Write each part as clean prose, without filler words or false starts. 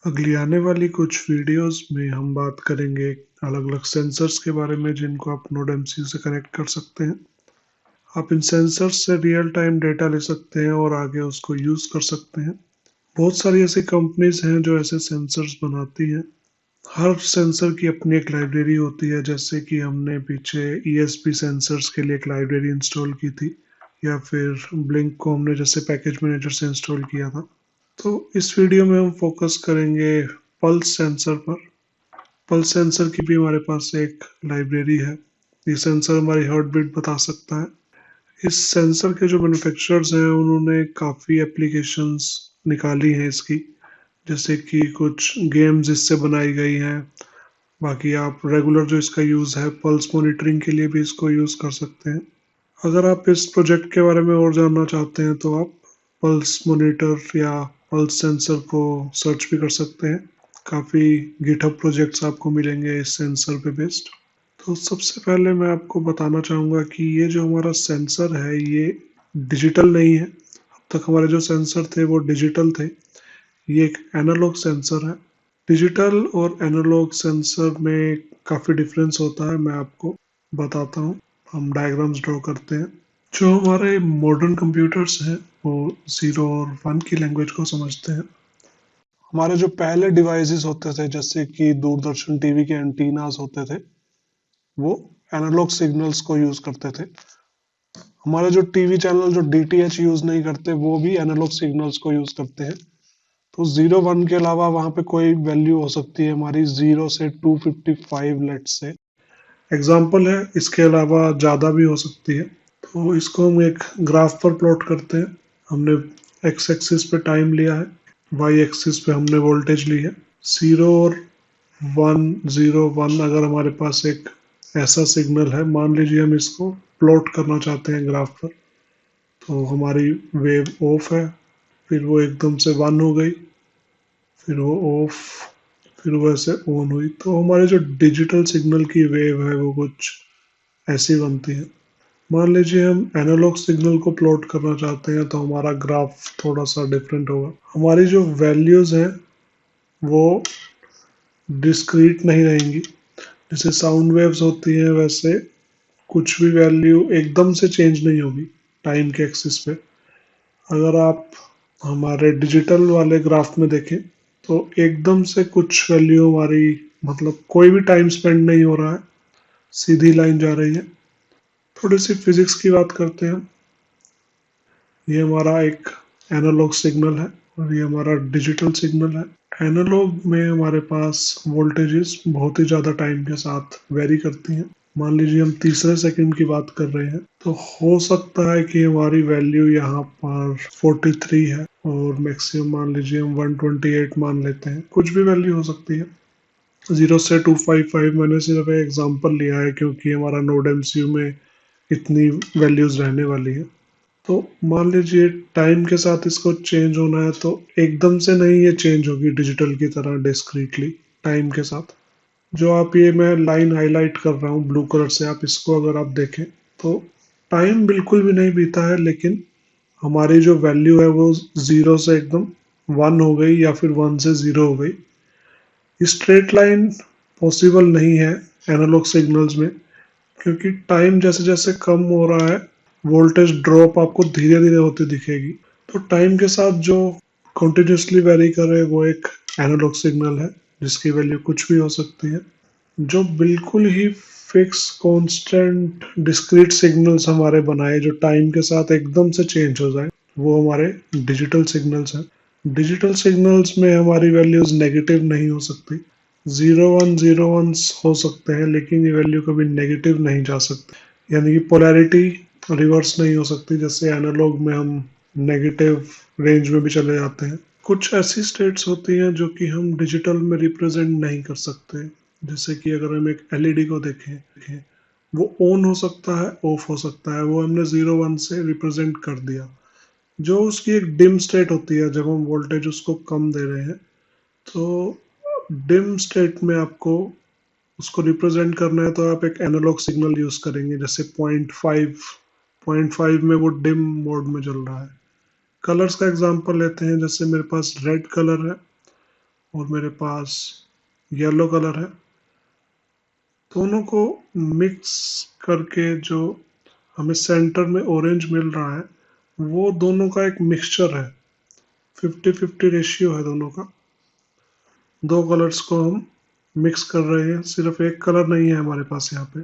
अगली आने वाली कुछ वीडियोस में हम बात करेंगे अलग अलग सेंसर्स के बारे में जिनको आप नोड एमसीयू से कनेक्ट कर सकते हैं। आप इन सेंसर्स से रियल टाइम डेटा ले सकते हैं और आगे उसको यूज कर सकते हैं। बहुत सारी ऐसी कंपनीज हैं जो ऐसे सेंसर्स बनाती हैं। हर सेंसर की अपनी एक लाइब्रेरी होती है, जैसे कि हमने पीछे ईएसपी सेंसर्स के लिए एक लाइब्रेरी इंस्टॉल की थी, या फिर ब्लिंक को हमने जैसे पैकेज मैनेजर से इंस्टॉल किया था। तो इस वीडियो में हम फोकस करेंगे पल्स सेंसर पर। पल्स सेंसर की भी हमारे पास एक लाइब्रेरी है। ये सेंसर हमारी हार्ट बीट बता सकता है। इस सेंसर के जो मैन्युफैक्चरर्स हैं उन्होंने काफ़ी एप्लीकेशंस निकाली हैं इसकी, जैसे कि कुछ गेम्स इससे बनाई गई हैं। बाकी आप रेगुलर जो इसका यूज़ है पल्स मॉनिटरिंग के लिए भी इसको यूज़ कर सकते हैं। अगर आप इस प्रोजेक्ट के बारे में और जानना चाहते हैं तो आप पल्स मॉनिटर या पल्स सेंसर को सर्च भी कर सकते हैं। काफ़ी गिटहब प्रोजेक्ट्स आपको मिलेंगे इस सेंसर पे बेस्ड। तो सबसे पहले मैं आपको बताना चाहूँगा कि ये जो हमारा सेंसर है ये डिजिटल नहीं है। अब तक हमारे जो सेंसर थे वो डिजिटल थे। ये एक एनालॉग सेंसर है। डिजिटल और एनालॉग सेंसर में काफ़ी डिफरेंस होता है, मैं आपको बताता हूँ। हम डायग्राम्स ड्रॉ करते हैं। जो हमारे मॉडर्न कंप्यूटर्स हैं वो 0 और 1 की लैंग्वेज को समझते हैं। हमारे जो पहले डिवाइसेस होते थे जैसे कि दूरदर्शन टीवी के एंटीनास होते थे, वो एनालॉग सिग्नल्स को यूज करते थे। हमारे जो टीवी चैनल जो डीटीएच यूज नहीं करते वो भी एनालॉग सिग्नल्स को यूज करते हैं। तो 0 1 के अलावा वहां पे कोई वैल्यू हो सकती है हमारी 0 से 255 लेट से एग्जाम्पल है। इसके अलावा ज़्यादा भी हो सकती है। तो इसको हम एक ग्राफ पर प्लॉट करते हैं। हमने एक्स एक्सिस पे टाइम लिया है, वाई एक्सिस पे हमने वोल्टेज ली है। 0 और 1 0 1 अगर हमारे पास एक ऐसा सिग्नल है, मान लीजिए हम इसको प्लॉट करना चाहते हैं ग्राफ पर, तो हमारी वेव ऑफ है, फिर वो एकदम से 1 हो गई, फिर वो ऑफ, फिर वो ऐसे ऑन हुई। तो हमारे जो डिजिटल सिग्नल की वेव है वो कुछ ऐसी बनती है। मान लीजिए हम एनालॉग सिग्नल को प्लॉट करना चाहते हैं तो हमारा ग्राफ थोड़ा सा डिफरेंट होगा। हमारी जो वैल्यूज हैं वो डिस्क्रीट नहीं रहेंगी। जैसे साउंड वेव्स होती हैं वैसे कुछ भी वैल्यू एकदम से चेंज नहीं होगी टाइम के एक्सिस पे। अगर आप हमारे डिजिटल वाले ग्राफ में देखें तो एकदम से कुछ वैल्यू हमारी, मतलब कोई भी टाइम स्पेंड नहीं हो रहा है, सीधी लाइन जा रही है। थोड़ी सी फिजिक्स की बात करते हैं। ये हमारा एक एनालॉग सिग्नल है और ये हमारा डिजिटल सिग्नल है। एनालॉग में हमारे पास वोल्टेजेस बहुत ही ज़्यादा टाइम के साथ वेरी करती हैं। मान लीजिए हम तीसरे सेकंड की बात कर रहे हैं तो हो सकता है कि हमारी वैल्यू यहाँ पर 43 है और मैक्सिमम मान लीजिए हम 128 मान लेते हैं। कुछ भी वैल्यू हो सकती है। 0 से 255 मैंने सिर्फ एक एग्जांपल लिया है क्योंकि हमारा नोड एमसीयू में इतनी वैल्यूज रहने वाली है। तो मान लीजिए टाइम के साथ इसको चेंज होना है तो एकदम से नहीं ये चेंज होगी डिजिटल की तरह डिस्क्रीटली टाइम के साथ। जो आप ये मैं लाइन हाईलाइट कर रहा हूँ ब्लू कलर से, आप इसको अगर आप देखें तो टाइम बिल्कुल भी नहीं बीता है, लेकिन हमारी जो वैल्यू है वो 0 से एकदम 1 हो गई या फिर 1 से 0 हो गई। स्ट्रेट लाइन पॉसिबल नहीं है एनालॉग सिग्नल्स में, क्योंकि टाइम जैसे जैसे कम हो रहा है वोल्टेज ड्रॉप आपको धीरे धीरे होती दिखेगी। तो टाइम के साथ जो कंटिन्यूसली वेरी करे वो एक एनालॉग सिग्नल है जिसकी वैल्यू कुछ भी हो सकती है। जो बिल्कुल ही फिक्स कांस्टेंट डिस्क्रीट सिग्नल्स हमारे बनाए जो टाइम के साथ एकदम से चेंज हो जाए वो हमारे डिजिटल सिग्नल्स हैं। डिजिटल सिग्नल्स में हमारी वैल्यूज नेगेटिव नहीं हो सकती। 0 1 0 1 हो सकते हैं लेकिन ये वैल्यू कभी नेगेटिव नहीं जा सकती, यानी कि पोलैरिटी रिवर्स नहीं हो सकती। जैसे एनालॉग में हम नेगेटिव रेंज में भी चले जाते हैं। कुछ ऐसी स्टेट्स होती हैं जो कि हम डिजिटल में रिप्रेजेंट नहीं कर सकते। जैसे कि अगर हम एक एलईडी को देखें, वो ऑन हो सकता है, ऑफ हो सकता है, वो हमने 0 1 से रिप्रेजेंट कर दिया। जो उसकी एक डिम स्टेट होती है जब हम वोल्टेज उसको कम दे रहे हैं, तो डिम स्टेट में आपको उसको रिप्रेजेंट करना है तो आप एक एनालॉग सिग्नल यूज करेंगे। जैसे 0.5 में वो डिम मोड में चल रहा है। कलर्स का एग्जांपल लेते हैं, जैसे मेरे पास रेड कलर है और मेरे पास येलो कलर है। दोनों को मिक्स करके जो हमें सेंटर में ऑरेंज मिल रहा है वो दोनों का एक मिक्सचर है, 50-50 रेशियो है दोनों का। दो कलर्स को हम मिक्स कर रहे हैं, सिर्फ एक कलर नहीं है हमारे पास यहाँ पे।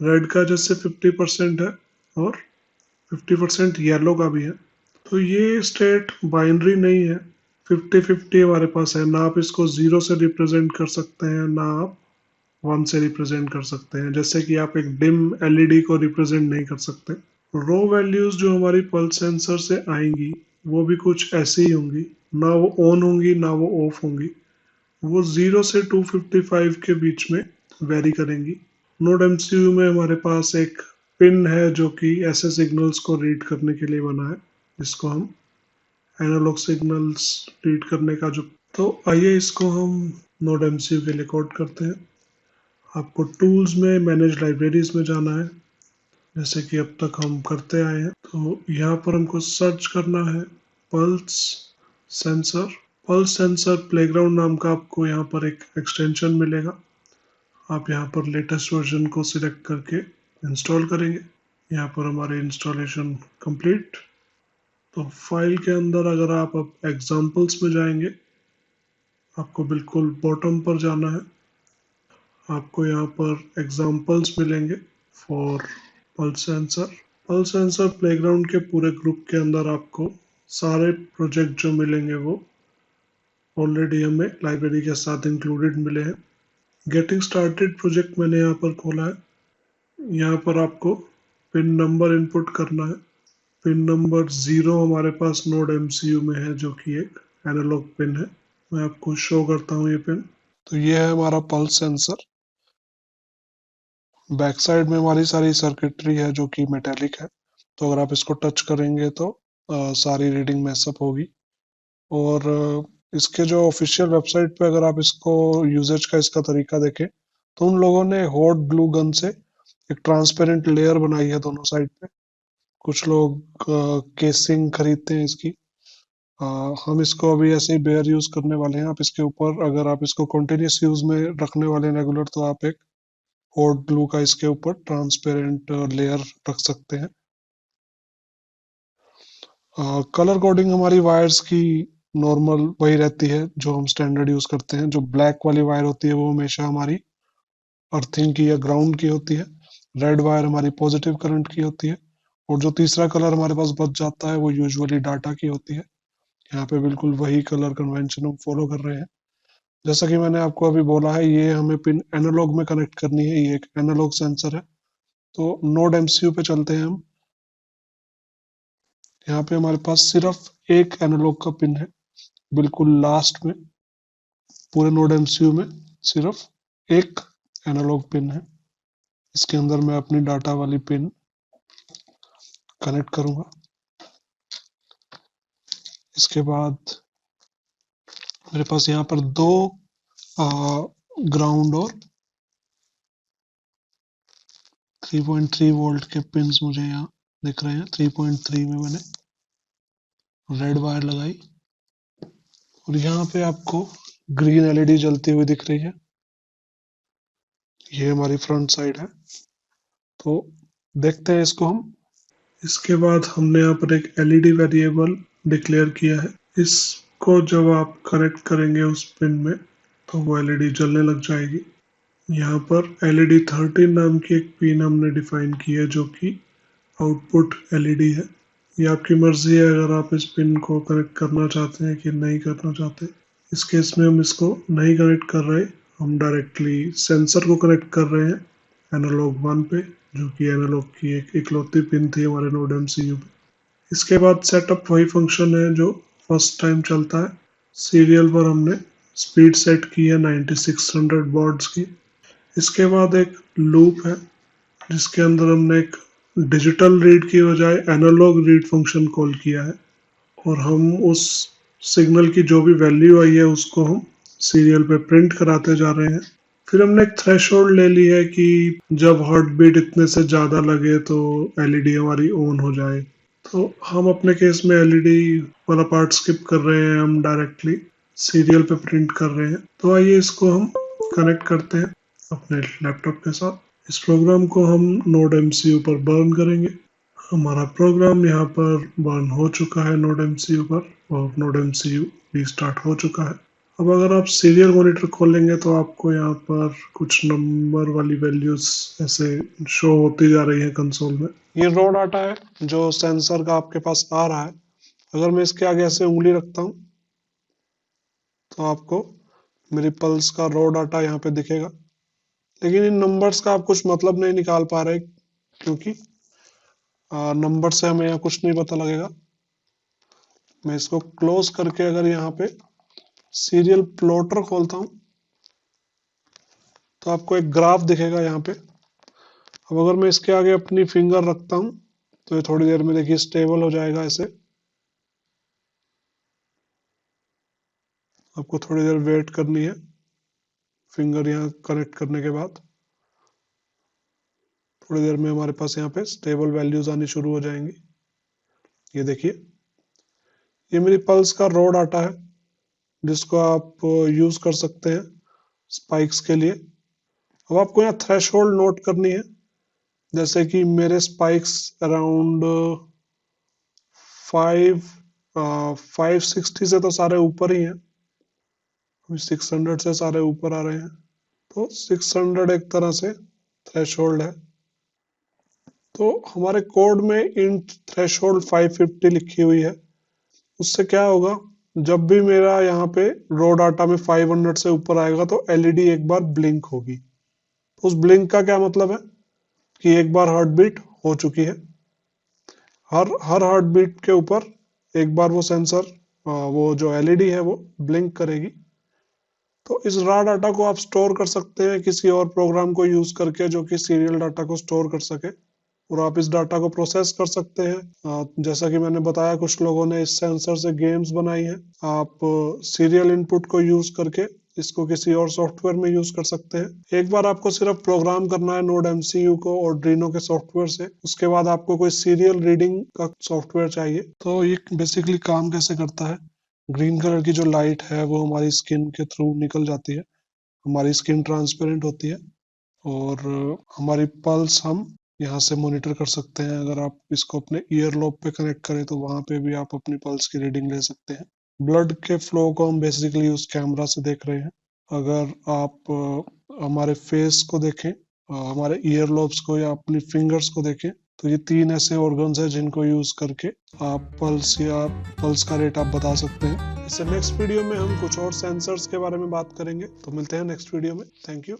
रेड का जैसे 50% है और 50% येलो का भी है। तो ये स्टेट बाइनरी नहीं है, 50-50 हमारे पास है। ना आप इसको जीरो से रिप्रेजेंट कर सकते हैं, ना आप वन से रिप्रेजेंट कर सकते हैं। जैसे कि आप एक डिम एलईडी को रिप्रेजेंट नहीं कर सकते। रो वैल्यूज जो हमारी पल्स सेंसर से आएंगी वो भी कुछ ऐसी ही होंगी, ना वो ऑन होंगी ना वो ऑफ होंगी। वो 0 से 255 के बीच में वेरी करेंगी। नोड एमसीयू में हमारे पास एक पिन है जो कि ऐसे सिग्नल्स को रीड करने के लिए बना है, जिसको हम एनालॉग सिग्नल्स रीड करने का जो। तो आइए इसको हम नोड एमसीयू के लिए कोड करते हैं। आपको टूल्स में मैनेज लाइब्रेरीज में जाना है, जैसे कि अब तक हम करते आए हैं। तो यहाँ पर हमको सर्च करना है pulse sensor. Pulse sensor playground नाम का आपको यहाँ पर एक एक्सटेंशन मिलेगा। आप यहाँ पर लेटेस्ट वर्जन को सिलेक्ट करके इंस्टॉल करेंगे। यहाँ पर हमारे इंस्टॉलेशन कंप्लीट। तो फाइल के अंदर अगर आप अब एग्जाम्पल्स में जाएंगे, आपको बिल्कुल बॉटम पर जाना है। आपको यहाँ पर एग्जाम्पल्स मिलेंगे for pulse sensor. Pulse sensor playground के पूरे ग्रुप के अंदर आपको सारे प्रोजेक्ट जो मिलेंगे वो ऑलरेडी हमें लाइब्रेरी के साथ इंक्लूडेड मिले हैं। गेटिंग स्टार्टेड प्रोजेक्ट मैंने यहाँ पर खोला है। यहाँ पर आपको पिन नंबर इनपुट करना है। पिन नंबर 0 हमारे पास नोड एमसीयू में है, जो कि एक एनालॉग पिन है। मैं आपको शो करता हूँ ये पिन। तो ये है हमारा पल्स सेंसर। बैक साइड में हमारी सारी सर्किटरी है जो कि मेटेलिक है। तो अगर आप इसको टच करेंगे तो सारी रीडिंग मैसअप होगी। और इसके जो ऑफिशियल वेबसाइट पे अगर आप इसको यूजेज का इसका तरीका देखें तो उन लोगों ने हॉट ग्लू गन से एक ट्रांसपेरेंट लेयर बनाई है दोनों साइड पे। कुछ लोग केसिंग खरीदते हैं इसकी। अ, हम इसको अभी ऐसे ही बेयर यूज करने वाले हैं। आप इसके ऊपर अगर आप इसको कंटिन्यूस यूज में रखने वाले हैं रेगुलर, तो आप एक हॉट ग्लू का इसके ऊपर ट्रांसपेरेंट लेयर रख सकते हैं। कलर कोडिंग हमारी वायर्स की नॉर्मल वही रहती है जो हम स्टैंडर्ड यूज करते हैं। जो ब्लैक वाली वायर होती है वो हमेशा हमारी अर्थिंग की या ग्राउंड की होती है। रेड वायर हमारी पॉजिटिव करंट की होती है। और जो तीसरा कलर हमारे पास बच जाता है वो यूजुअली डाटा की होती है। यहाँ पे बिल्कुल वही कलर कन्वेंशन हम फॉलो कर रहे हैं। जैसा कि मैंने आपको अभी बोला है, ये हमें पिन एनालॉग में कनेक्ट करनी है। ये एक एनालॉग सेंसर है। तो नोड एमसीयू पे चलते हैं हम। यहाँ पे हमारे पास सिर्फ एक एनालॉग का पिन है, बिल्कुल लास्ट में। पूरे नोड एमसीयू में सिर्फ एक एनालॉग पिन है। इसके अंदर मैं अपनी डाटा वाली पिन कनेक्ट करूंगा। इसके बाद मेरे पास यहाँ पर दो ग्राउंड और 3.3 वोल्ट के पिंस मुझे यहाँ दिख रहे हैं। 3.3 में मैंने रेड वायर लगाई और यहाँ पे आपको ग्रीन एलईडी जलती हुई दिख रही है। ये हमारी फ्रंट साइड है। तो देखते हैं इसको हम। इसके बाद हमने यहाँ पर एक एलईडी वेरिएबल डिक्लेयर किया है। इसको जब आप कनेक्ट करेंगे उस पिन में तो वो एलईडी जलने लग जाएगी। यहाँ पर एलईडी 13 नाम की एक पिन हमने डिफाइन की है जो कि आउटपुट एलईडी है। ये आपकी मर्जी है अगर आप इस पिन को कनेक्ट करना चाहते हैं कि नहीं करना चाहते। इस केस में हम इसको नहीं कनेक्ट कर रहे, हम डायरेक्टली सेंसर को कनेक्ट कर रहे हैं एनालॉग 1 पे, जो कि एनालॉग की एक इकलौती पिन थी हमारे नोड एमसीयू पे। इसके बाद सेटअप वही फंक्शन है जो फर्स्ट टाइम चलता है। सीरियल पर हमने स्पीड सेट की है 9600 बॉर्ड्स की। इसके बाद एक लूप है जिसके अंदर हमने एक डिजिटल रीड की बजाय एनालॉग रीड फंक्शन कॉल किया है। और हम उस सिग्नल की जो भी वैल्यू आई है उसको हम सीरियल पे प्रिंट कराते जा रहे हैं। फिर हमने एक थ्रेशोल्ड ले ली है कि जब हार्ट बीट इतने से ज्यादा लगे तो एलईडी हमारी ऑन हो जाए। तो हम अपने केस में एलईडी वाला पार्ट स्किप कर रहे हैं हम डायरेक्टली सीरियल पे प्रिंट कर रहे हैं। तो आइए इसको हम कनेक्ट करते हैं अपने लैपटॉप के साथ। इस प्रोग्राम को हम नोड एमसीयू पर बर्न करेंगे। हमारा प्रोग्राम यहाँ पर बर्न हो चुका है नोड एमसीयू पर, और नोड एमसीयू रीस्टार्ट हो चुका है। अब अगर आप सीरियल मॉनिटर खोलेंगे तो आपको यहाँ पर कुछ नंबर वाली वैल्यूज ऐसे शो होती जा रही है कंसोल में। ये रॉ डाटा है जो सेंसर का आपके पास आ रहा है। अगर मैं इसके आगे ऐसे उंगली रखता हूँ तो आपको मेरी पल्स का रॉ डाटा यहाँ पे दिखेगा, लेकिन इन नंबर्स का आप कुछ मतलब नहीं निकाल पा रहे क्योंकि नंबर से हमें यहाँ कुछ नहीं पता लगेगा। मैं इसको क्लोज करके अगर यहाँ पे सीरियल प्लॉटर खोलता हूँ तो आपको एक ग्राफ दिखेगा यहाँ पे। अब अगर मैं इसके आगे अपनी फिंगर रखता हूँ तो ये थोड़ी देर में देखिए स्टेबल हो जाएगा ऐसे। आपको थोड़ी देर वेट करनी है फिंगर यहाँ कनेक्ट करने के बाद। थोड़ी देर में हमारे पास यहाँ पे स्टेबल वैल्यूज आनी शुरू हो जाएंगी। ये देखिए, ये मेरी पल्स का रॉ डाटा है जिसको आप यूज कर सकते हैं स्पाइक्स के लिए। अब आपको यहाँ थ्रेशोल्ड नोट करनी है, जैसे कि मेरे स्पाइक्स अराउंड 560 से तो सारे ऊपर ही हैं, 600 से सारे ऊपर आ रहे हैं, तो 600 एक तरह से थ्रेशोल्ड है। तो हमारे कोड में इंट थ्रेशोल्ड 550 लिखी हुई है। उससे क्या होगा, जब भी मेरा यहाँ पे रॉ डाटा में 500 से ऊपर आएगा तो एलईडी एक बार ब्लिंक होगी। उस ब्लिंक का क्या मतलब है कि एक बार हार्ट बीट हो चुकी है। हर हार्ट बीट के ऊपर एक बार वो सेंसर वो जो एलईडी है वो ब्लिंक करेगी। तो इस रॉ डाटा को आप स्टोर कर सकते हैं किसी और प्रोग्राम को यूज करके जो कि सीरियल डाटा को स्टोर कर सके, और आप इस डाटा को प्रोसेस कर सकते हैं। जैसा कि मैंने बताया, कुछ लोगों ने इस सेंसर से गेम्स बनाई हैं। आप सीरियल इनपुट को यूज करके इसको किसी और सॉफ्टवेयर में यूज कर सकते हैं। एक बार आपको सिर्फ प्रोग्राम करना है नोड एमसीयू को और ड्रीनो के सॉफ्टवेयर से, उसके बाद आपको कोई सीरियल रीडिंग का सॉफ्टवेयर चाहिए। तो ये बेसिकली काम कैसे करता है, ग्रीन कलर की जो लाइट है वो हमारी स्किन के थ्रू निकल जाती है, हमारी स्किन ट्रांसपेरेंट होती है, और हमारी पल्स हम यहाँ से मॉनिटर कर सकते हैं। अगर आप इसको अपने ईयर लोब पे कनेक्ट करें तो वहां पे भी आप अपनी पल्स की रीडिंग ले सकते हैं। ब्लड के फ्लो को हम बेसिकली उस कैमरा से देख रहे हैं। अगर आप हमारे फेस को देखें, हमारे ईयर लोब्स को या अपनी फिंगर्स को देखें, तो ये 3 ऐसे ऑर्गन्स हैं जिनको यूज करके आप पल्स का रेट आप बता सकते हैं। इससे नेक्स्ट वीडियो में हम कुछ और सेंसर्स के बारे में बात करेंगे। तो मिलते हैं नेक्स्ट वीडियो में। Thank you.